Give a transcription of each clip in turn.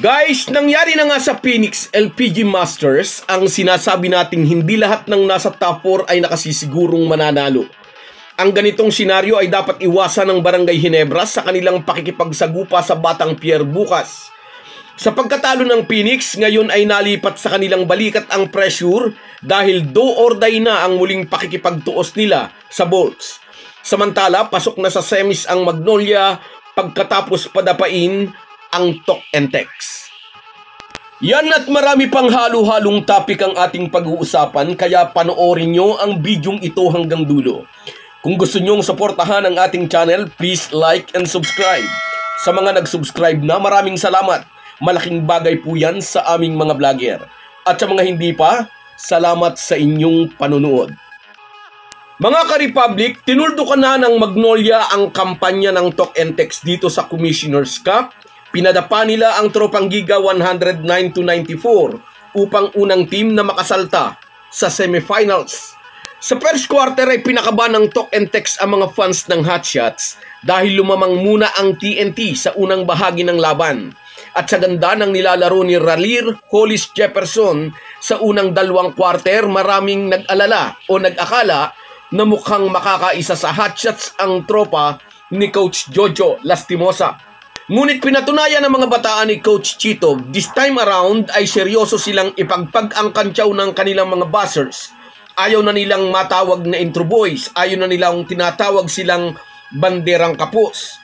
Guys, nangyari na nga sa Phoenix LPG Masters ang sinasabi nating hindi lahat ng nasa top 4 ay nakasisigurong mananalo. Ang ganitong senaryo ay dapat iwasan ng Barangay Ginebra sa kanilang pakikipagsagupa sa Batang Pier bukas. Sa pagkatalo ng Phoenix, ngayon ay nalipat sa kanilang balikat ang pressure dahil do or die na ang muling pakikipagtuos nila sa Bolts. Samantala, pasok na sa semis ang Magnolia pagkatapos padapain ang Tok and Tex. Yan at marami pang halo-halong topic ang ating pag-uusapan, kaya panoorin nyo ang bidyong ito hanggang dulo. Kung gusto nyong suportahan ang ating channel, please like and subscribe. Sa mga nag-subscribe na, maraming salamat. Malaking bagay po yan sa aming mga vlogger. At sa mga hindi pa, salamat sa inyong panunood. Mga ka-Republic, tinuldukan na ng Magnolia ang kampanya ng Tok and Tex dito sa Commissioner's Cup. Pinadapa nila ang Tropang Giga 109-94 upang unang team na makasalta sa semifinals. Sa first quarter ay pinakaban ng Tok and Tex ang mga fans ng Hotshots dahil lumamang muna ang TNT sa unang bahagi ng laban. At sa ganda ng nilalaro ni Ralir, Hollis Jefferson sa unang dalawang quarter, maraming nag-alala o nag-akala na mukhang makakaisa sa Hotshots ang tropa ni Coach Jojo Lastimosa. Ngunit pinatunayan ng mga bataan ni Coach Chito, this time around ay seryoso silang ipagpag ang kantsaw ng kanilang mga buzzers. Ayaw na nilang matawag na intro boys, ayaw na nilang tinatawag silang banderang kapos.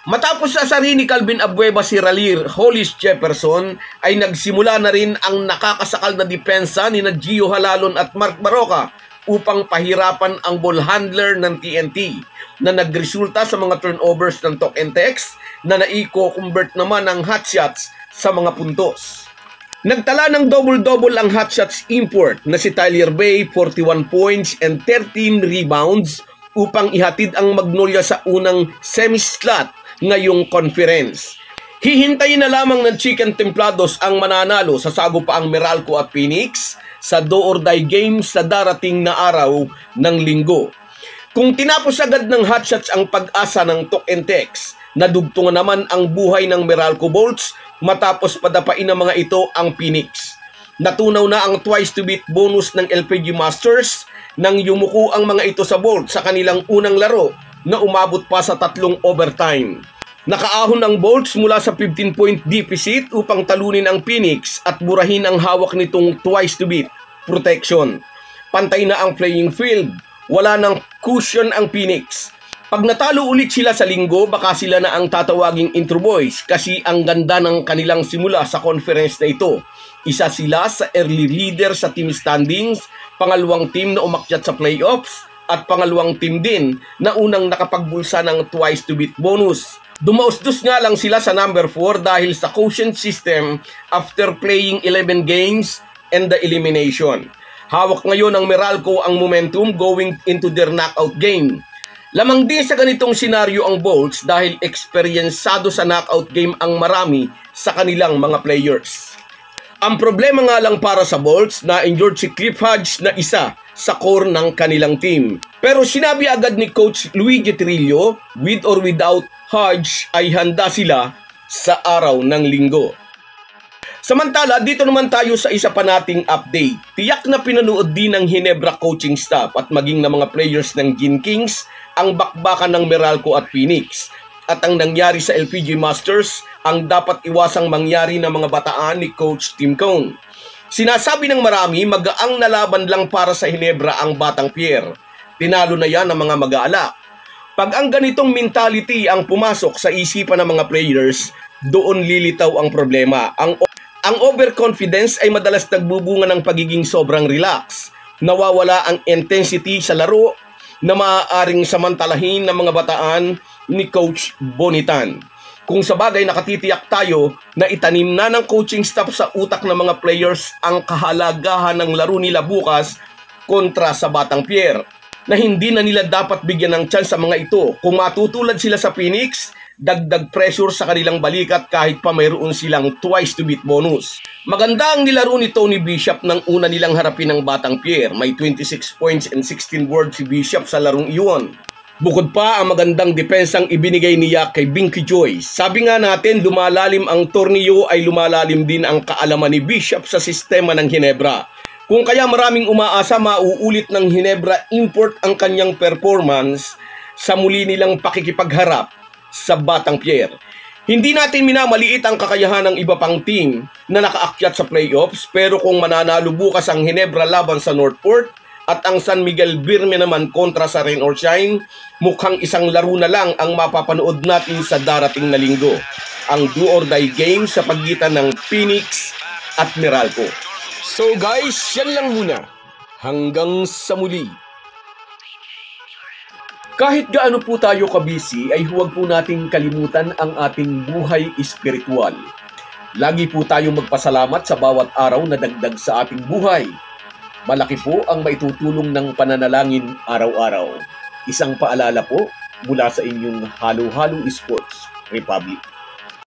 Matapos sa sari ni Calvin Abueva si Ralir, Hollis Jefferson ay nagsimula na rin ang nakakasakal na depensa ni Gio Halalon at Mark Baroka upang pahirapan ang ball handler ng TNT na nagresulta sa mga turnovers ng Tok and Tex na naiko-convert naman ng Hotshots sa mga puntos. Nagtala ng double-double ang Hotshots import na si Tyler Bay, 41 points and 13 rebounds upang ihatid ang Magnolia sa unang semi-slot ngayong conference. Hihintayin na lamang ng Chicken Templados ang mananalo sa sagupaang Meralco at Phoenix sa do-or-die games sa darating na araw ng linggo. Kung tinapos agad ng Hotshots ang pag-asa ng Tok and Tex, nadugtungan naman ang buhay ng Meralco Bolts matapos padapain ng mga ito ang Phoenix. Natunaw na ang twice to beat bonus ng LPG Masters nang yumuko ang mga ito sa Bolts sa kanilang unang laro na umabot pa sa 3 overtime. Nakaahon ang Bolts mula sa 15-point deficit upang talunin ang Phoenix at burahin ang hawak nitong twice to beat protection. Pantay na ang playing field, wala nang cushion ang Phoenix. Pag natalo ulit sila sa linggo, baka sila na ang tatawaging intro boys kasi ang ganda ng kanilang simula sa conference na ito. Isa sila sa early leader sa team standings, pangalawang team na umakyat sa playoffs, at pangalawang team din na unang nakapagbulsa ng twice to beat bonus. Dumausdos nga lang sila sa number 4 dahil sa quotient system after playing 11 games and the elimination. Hawak ngayon ng Meralco ang momentum going into their knockout game. Lamang din sa ganitong senaryo ang Bolts dahil eksperyensado sa knockout game ang marami sa kanilang mga players. Ang problema nga lang para sa Bolts na injured si Cliff Hodge na isa sa core ng kanilang team. Pero sinabi agad ni Coach Luigi Trillo, with or without Hodge ay handa sila sa araw ng linggo. Samantala, dito naman tayo sa isa pa nating update. Tiyak na pinanood din ng Ginebra coaching staff at maging ng mga players ng Gin Kings ang bakbakan ng Meralco at Phoenix. At ang nangyari sa LPG Masters ang dapat iwasang mangyari ng mga bataan ni Coach Tim Cone. Sinasabi ng marami, magaang na laban lang para sa Ginebra ang Batang Pier. Tinalo na yan ng mga mag-aalak. Pag ang ganitong mentality ang pumasok sa isipan ng mga players, doon lilitaw ang problema. Ang overconfidence ay madalas nagbubunga ng pagiging sobrang relax. Nawawala ang intensity sa laro na maaaring samantalahin ng mga bataan ni Coach Bonitan. Kung sa bagay nakatitiyak tayo na itanim na ng coaching staff sa utak ng mga players ang kahalagahan ng laro nila bukas kontra sa Batang Pier, na hindi na nila dapat bigyan ng chance sa mga ito. Kung matutulad sila sa Phoenix, dagdag pressure sa kanilang balikat kahit pa mayroon silang twice to beat bonus. Maganda ang nilaro ni Tony Bishop nang una nilang harapin ng Batang Pier. May 26 points and 16 boards si Bishop sa larong iyon. Bukod pa ang magandang depensang ibinigay niya kay Binky Joy. Sabi nga natin, lumalalim ang torneo ay lumalalim din ang kaalaman ni Bishop sa sistema ng Ginebra. Kung kaya maraming umaasa mauulit ng Ginebra Import ang kanyang performance sa muli nilang pakikipagharap sa Batang Pier. Hindi natin minamaliit ang kakayahan ng iba pang team na nakaakyat sa playoffs, pero kung mananalo bukas ang Ginebra laban sa Northport at ang San Miguel Birme naman kontra sa Rain or Shine, mukhang isang laro na lang ang mapapanood natin sa darating na linggo. Ang do or die game sa pagitan ng Phoenix at Meralco. So guys, yan lang muna. Hanggang sa muli. Kahit gaano po tayo kabisi ay huwag po nating kalimutan ang ating buhay espiritual. Lagi po tayong magpasalamat sa bawat araw na dagdag sa ating buhay. Malaki po ang maitutulong ng pananalangin araw-araw. Isang paalala po mula sa inyong Halo Halo Sports Republic.